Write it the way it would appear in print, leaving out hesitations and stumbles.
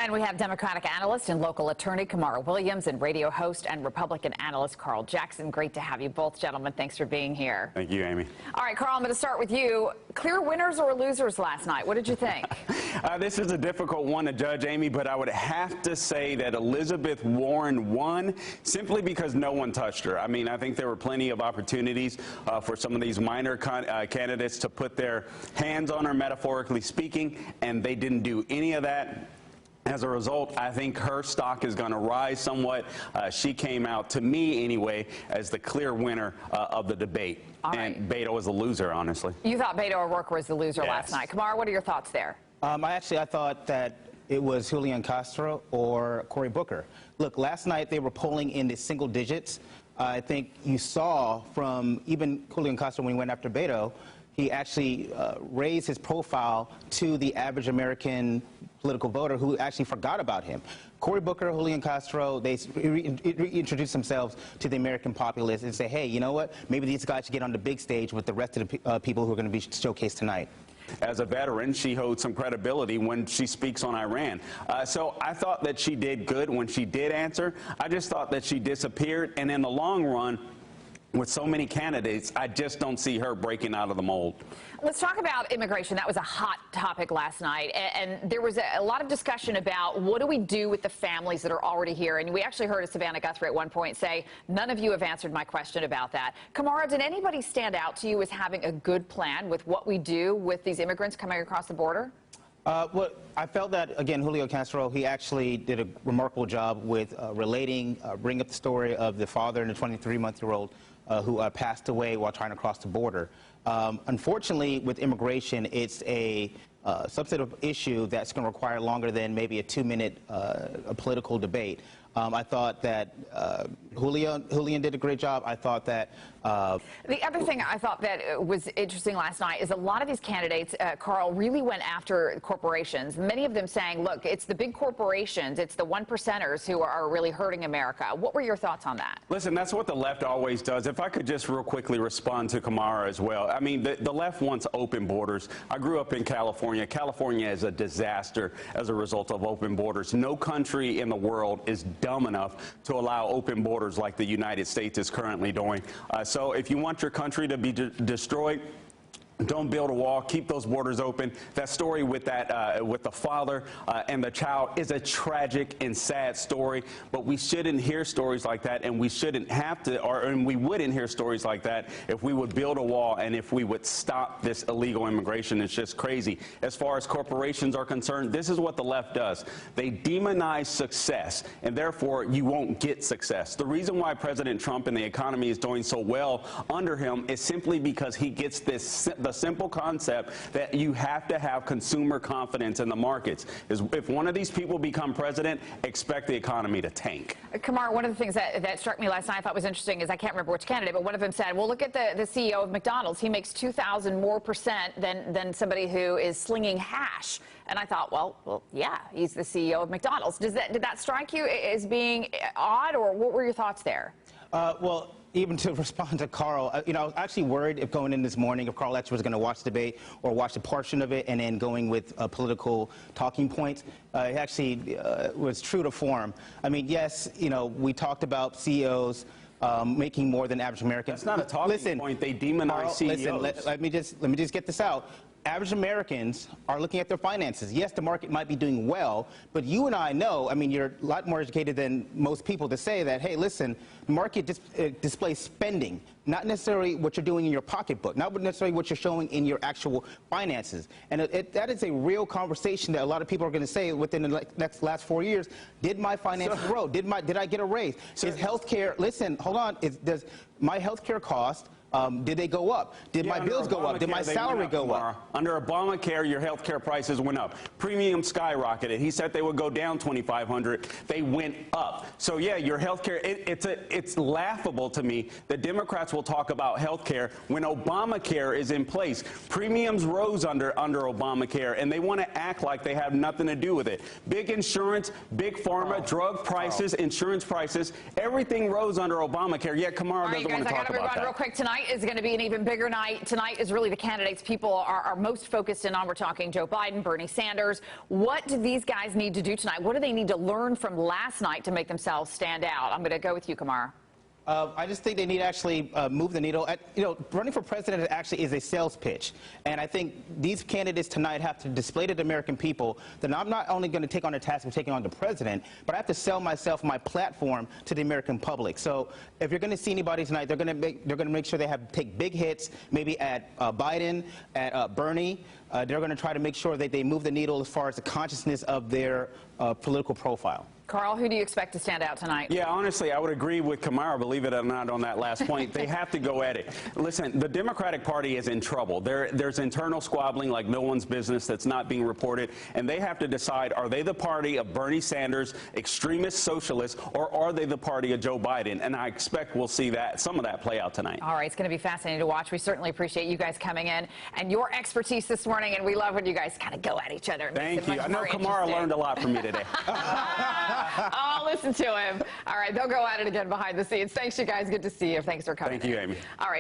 And we have Democratic analyst and local attorney Kamara Williams and radio host and Republican analyst Carl Jackson. Great to have you both, gentlemen. Thanks for being here. Thank you, Amy. All right, Carl, I'm going to start with you. Clear winners or losers last night? What did you think? This is a difficult one to judge, Amy, but I would have to say that Elizabeth Warren won simply because no one touched her. I mean, I think there were plenty of opportunities for some of these minor candidates to put their hands on her, metaphorically speaking, and they didn't do any of that. As a result, I think her stock is going to rise somewhat. She came out, to me anyway, as the clear winner of the debate. Right. And Beto was a loser, honestly. You thought Beto O'Rourke was the loser Yes. last night. Kamara, what are your thoughts there? I thought that it was Julian Castro or Cory Booker. Look, last night they were polling in the single digits. I think you saw from even Julian Castro when he went after Beto, he actually raised his profile to the average American political voter who actually forgot about him. Cory Booker, Julian Castro, they reintroduced themselves to the American populace and say, hey, you know what? Maybe these guys should get on the big stage with the rest of the people who are going to be showcased tonight. As a veteran, she holds some credibility when she speaks on Iran. So I thought that she did good when she did answer. I just thought that she disappeared, and in the long run, with so many candidates, I just don't see her breaking out of the mold. Let's talk about immigration. That was a hot topic last night, and there was a lot of discussion about what do we do with the families that are already here. And we actually heard Savannah Guthrie at one point say, none of you have answered my question about that. Kamara, did anybody stand out to you as having a good plan with what we do with these immigrants coming across the border? Well, I felt that, again, Julio Castro, he actually did a remarkable job with bringing up the story of the father and the 23-month-old who passed away while trying to cross the border. Unfortunately, with immigration, it's a substantive issue that's going to require longer than maybe a 2-minute political debate. I thought that Julian did a great job. I thought that... The other thing I thought that was interesting last night is a lot of these candidates, Carl, really went after corporations. Many of them saying, look, it's the big corporations, it's the 1%ers who are really hurting America. What were your thoughts on that? Listen, that's what the left always does. If I could just real quickly respond to Kamara as well. I mean, the left wants open borders. I grew up in California. California is a disaster as a result of open borders. No country in the world is dumb enough to allow open borders like the United States is currently doing. So if you want your country to be destroyed, don't build a wall. Keep those borders open. That story with with the father and the child is a tragic and sad story. But we shouldn't hear stories like that, and we shouldn't have to, and we wouldn't hear stories like that if we would build a wall and if we would stop this illegal immigration. It's just crazy. As far as corporations are concerned, this is what the left does. They demonize success, and therefore you won't get success. The reason why President Trump and the economy is doing so well under him is simply because he gets the simple concept that you have to have consumer confidence in the markets. If one of these people become president, expect the economy to tank. Kamara, one of the things that struck me last night I thought was interesting is I can't remember which candidate, but one of them said, well, look at the CEO of McDonald's. He makes 2,000% more than somebody who is slinging hash. And I thought, well, yeah, he's the CEO of McDonald's. Did that strike you as being odd, or what were your thoughts there? Well, even to respond to Carl, I was actually worried if going in this morning if Carl actually was going to watch the debate or watch a portion of it and then going with political talking points. It actually was true to form. I mean, yes, we talked about CEOs making more than average Americans. That's not a talking point. They demonize Carl, CEOs. Listen, let me just get this out. Average Americans are looking at their finances. Yes, the market might be doing well, but you and I know, I mean, you're a lot more educated than most people to say that, hey, listen, the market displays spending, not necessarily what you're doing in your pocketbook, not necessarily what you're showing in your actual finances. And that is a real conversation that a lot of people are going to say within the last 4 years. Did my finances grow? Did I get a raise? Is healthcare, listen, hold on, does my healthcare cost, did they go up? Did my bills go up? Did my salary go up? Under Obamacare, your health care prices went up. Premium skyrocketed. He said they would go down $2,500. They went up. So, yeah, your health care, it's laughable to me that Democrats will talk about health care when Obamacare is in place. Premiums rose under Obamacare, and they want to act like they have nothing to do with it. Big insurance, big pharma, drug prices, insurance prices, everything rose under Obamacare, yet Kamara doesn't want to talk about that. Real quick tonight. is going to be an even bigger night. Tonight is really the candidates people are most focused in on. We're talking Joe Biden, Bernie Sanders. What do these guys need to do tonight? What do they need to learn from last night to make themselves stand out? I'm going to go with you, Kamara. I just think they need to actually move the needle. Running for president actually is a sales pitch. And I think these candidates tonight have to display to the American people that I'm not only going to take on the task of taking on the president, but I have to sell myself, my platform, to the American public. So if you're going to see anybody tonight, they're going to make sure they take big hits, maybe at Biden, at Bernie. They're going to try to make sure that they move the needle as far as the consciousness of their political profile. Carl, who do you expect to stand out tonight? Yeah, honestly, I would agree with Kamara, believe it or not, on that last point. They have to go at it. Listen, the Democratic Party is in trouble. There's internal squabbling like no one's business that's not being reported, and they have to decide, are they the party of Bernie Sanders, extremist socialists, or are they the party of Joe Biden? And I expect we'll see some of that play out tonight. All right, it's going to be fascinating to watch. We certainly appreciate you guys coming in and your expertise this morning, and we love when you guys kind of go at each other. Thank you. I know Kamara learned a lot from me today. Oh, listen to him. All right, they'll go at it again behind the scenes. Thanks, you guys. Good to see you. Thanks for coming. Thank you, Amy. All right.